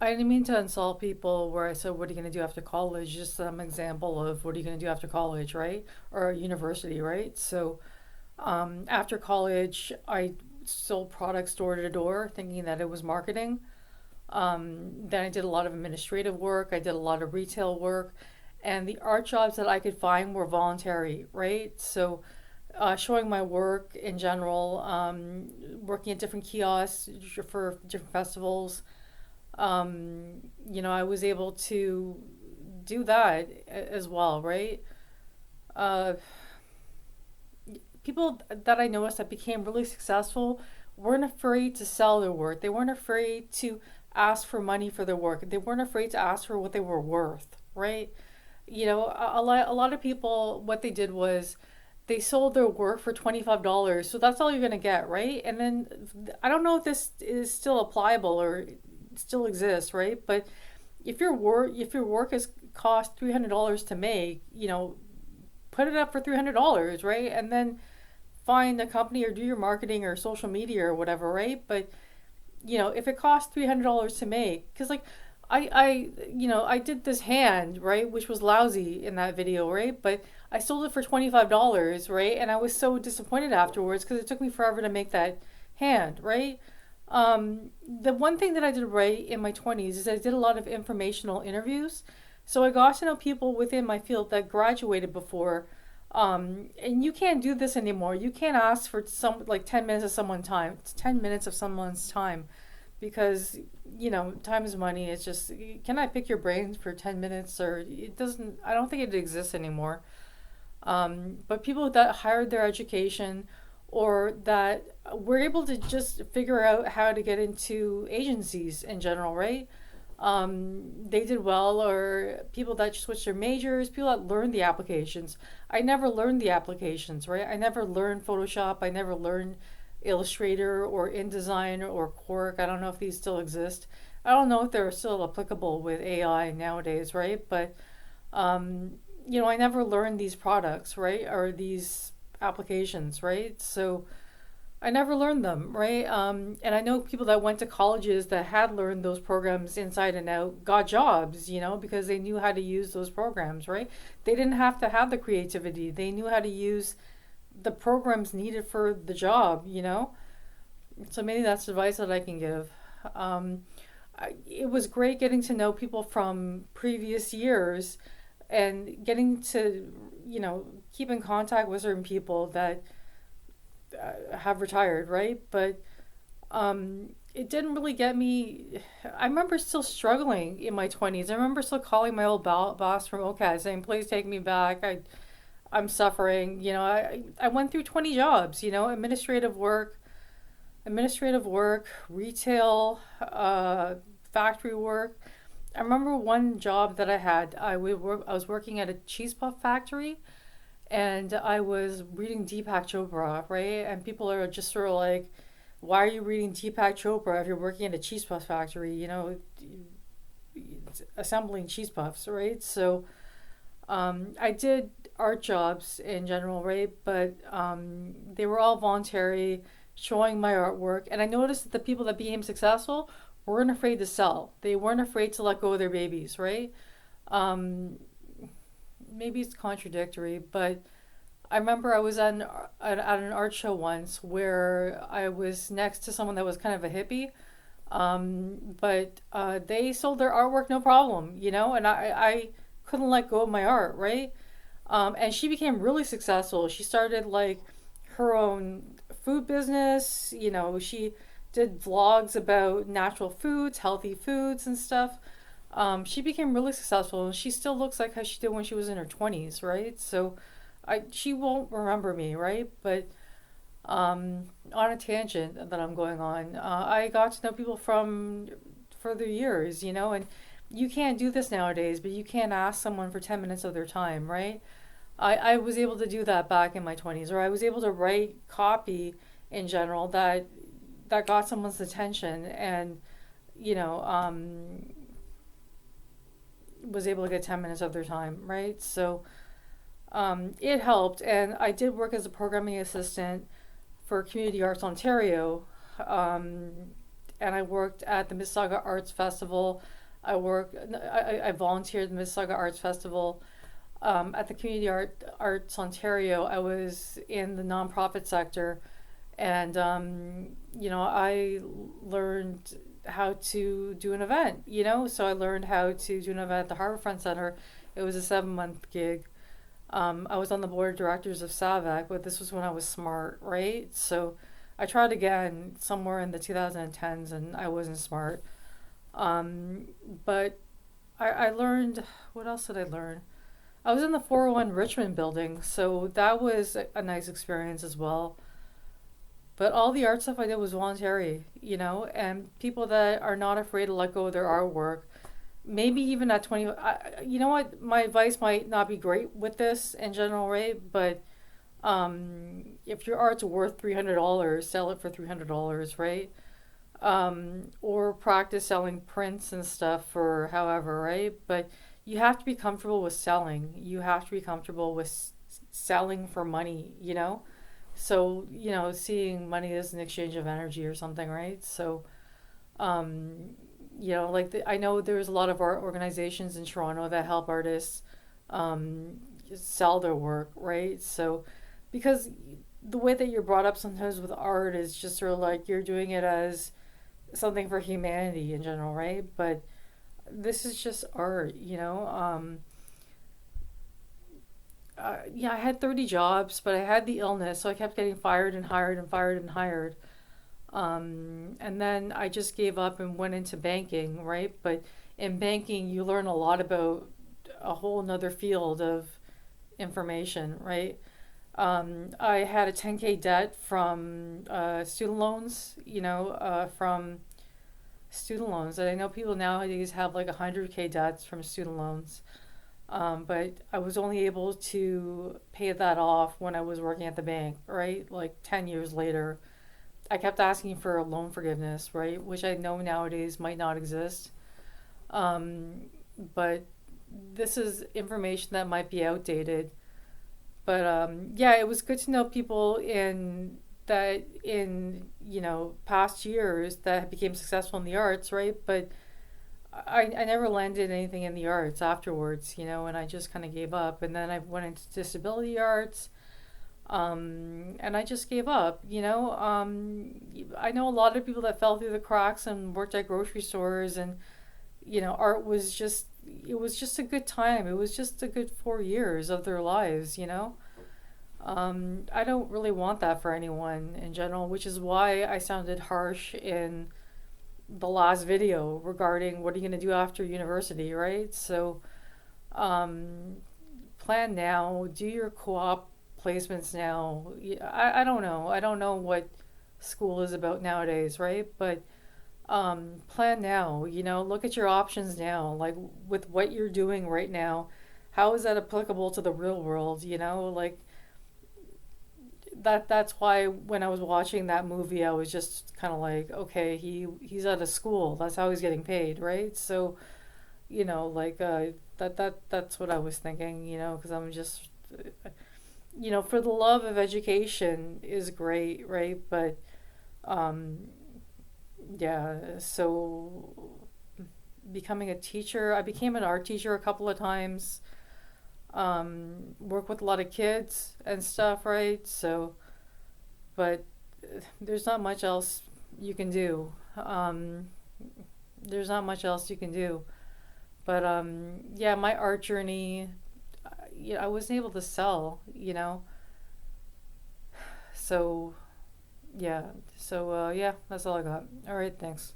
I didn't mean to insult people where I said, what are you going to do after college? Just some example of what are you going to do after college, right? Or university, right? So, after college, I sold products door to door, thinking that it was marketing. Then I did a lot of administrative work, I did a lot of retail work, and the art jobs that I could find were voluntary, right? So, showing my work in general, working at different kiosks for different festivals. I was able to do that as well, right? Uh, People that I noticed that became really successful weren't afraid to sell their work. They weren't afraid to ask for money for their work. They weren't afraid to ask for what they were worth, right? A lot of people, what they did was they sold their work for $25. So that's all you're going to get, right? And then I don't know if this is still applicable or still exists, right? But if your work is cost $300 to make, put it up for $300, right? And then find a company or do your marketing or social media or whatever, right? But if it costs $300 to make, because like I did this hand, right, which was lousy in that video, right? But I sold it for $25, right? And I was so disappointed afterwards because it took me forever to make that hand, right? The one thing that I did right in my 20s is I did a lot of informational interviews. So I got to know people within my field that graduated before. And you can't do this anymore. You can't ask for some like 10 minutes of someone's time. It's 10 minutes of someone's time because, time is money. It's just, can I pick your brains for 10 minutes? Or it doesn't, I don't think it exists anymore. But people that hired their education or that were able to just figure out how to get into agencies in general, right? They did well, or people that switched their majors, people that learned the applications. I never learned the applications, right? I never learned Photoshop. I never learned Illustrator or InDesign or Quark. I don't know if these still exist. I don't know if they're still applicable with AI nowadays, right? But I never learned these products, right? Or these applications, right? So I never learned them, right? And I know people that went to colleges that had learned those programs inside and out got jobs, because they knew how to use those programs, right? They didn't have to have the creativity. They knew how to use the programs needed for the job. So maybe that's advice that I can give. Um, it was great getting to know people from previous years and getting to, keep in contact with certain people that have retired, right? But it didn't really get me. I remember still struggling in my 20s. I remember still calling my old boss from ocad saying, please take me back. I'm suffering. I went through 20 jobs, administrative work, retail, factory work. I remember one job that I had. I was working at a cheese puff factory, and I was reading Deepak Chopra, right? And people are just sort of like, "Why are you reading Deepak Chopra if you're working at a cheese puff factory? Assembling cheese puffs, right?" So I did art jobs in general, right? But they were all voluntary, showing my artwork. And I noticed that the people that became successful weren't afraid to sell. They weren't afraid to let go of their babies, right? Um, Maybe it's contradictory, but I remember I was at an art show once where I was next to someone that was kind of a hippie. But they sold their artwork no problem, and I couldn't let go of my art, right? And she became really successful. She started like her own food business. She did vlogs about natural foods, healthy foods, and stuff. She became really successful, and she still looks like how she did when she was in her 20s, right? So, she won't remember me, right? But on a tangent that I'm going on, I got to know people from further years, and you can't do this nowadays, but you can't ask someone for 10 minutes of their time, right? I was able to do that back in my 20s, or I was able to write copy in general that got someone's attention and, you know, was able to get 10 minutes of their time, right? So it helped. And I did work as a programming assistant for Community Arts Ontario. Um, and I worked at the Mississauga Arts Festival. I volunteered at the Mississauga Arts Festival. At the Arts Ontario, I was in the nonprofit sector, and I learned how to do an event. So I learned how to do an event at the Harbourfront Center. It was a 7 month gig. I was on the board of directors of SAVAC, but this was when I was smart, right? So I tried again somewhere in the 2010s, and I wasn't smart. Um, but I learned, what else did I learn? I was in the 401 Richmond building, so that was a nice experience as well. But all the art stuff I did was voluntary, and people that are not afraid to let go of their artwork, maybe even at 20, you know what? My advice might not be great with this in general, right? But if your art's worth $300, sell it for $300, right? Or practice selling prints and stuff for however, right? But you have to be comfortable with selling. You have to be comfortable with selling for money. So, seeing money as an exchange of energy or something, right? So, um, I know there's a lot of art organizations in Toronto that help artists um, sell their work, right? So, because the way that you're brought up sometimes with art is just sort of like you're doing it as something for humanity in general, right? But this is just art. Yeah, I had 30 jobs, but I had the illness, so I kept getting fired and hired and fired and hired. And then I just gave up and went into banking, right? But in banking, you learn a lot about a whole nother field of information, right? I had a 10K debt from student loans, from student loans. And I know people nowadays have like 100K debts from student loans. But I was only able to pay that off when I was working at the bank, right? Like 10 years later. I kept asking for loan forgiveness, right? Which I know nowadays might not exist. Um, but this is information that might be outdated. But yeah, it was good to know people in past years that became successful in the arts, right? But I never landed anything in the arts afterwards, and I just kind of gave up. And then I went into disability arts, and I just gave up. I know a lot of people that fell through the cracks and worked at grocery stores, and art was just it was just a good time. It was just a good 4 years of their lives. I don't really want that for anyone in general, which is why I sounded harsh in the last video regarding what are you going to do after university, right? So, um, plan now, do your co-op placements now. I don't know. I don't know what school is about nowadays, right? But plan now, look at your options now, like with what you're doing right now. How is that applicable to the real world, like that's why when I was watching that movie, I was just kind of like, okay, he's out of school. That's how he's getting paid, right? So, like that's what I was thinking, because I'm just for the love of education is great, right? But um yeah, so becoming a teacher, I became an art teacher a couple of times. Work with a lot of kids and stuff, right? So, but there's not much else you can do. There's not much else you can do. But yeah, my art journey, I wasn't able to sell. So yeah, so yeah, that's all I got. All right, thanks.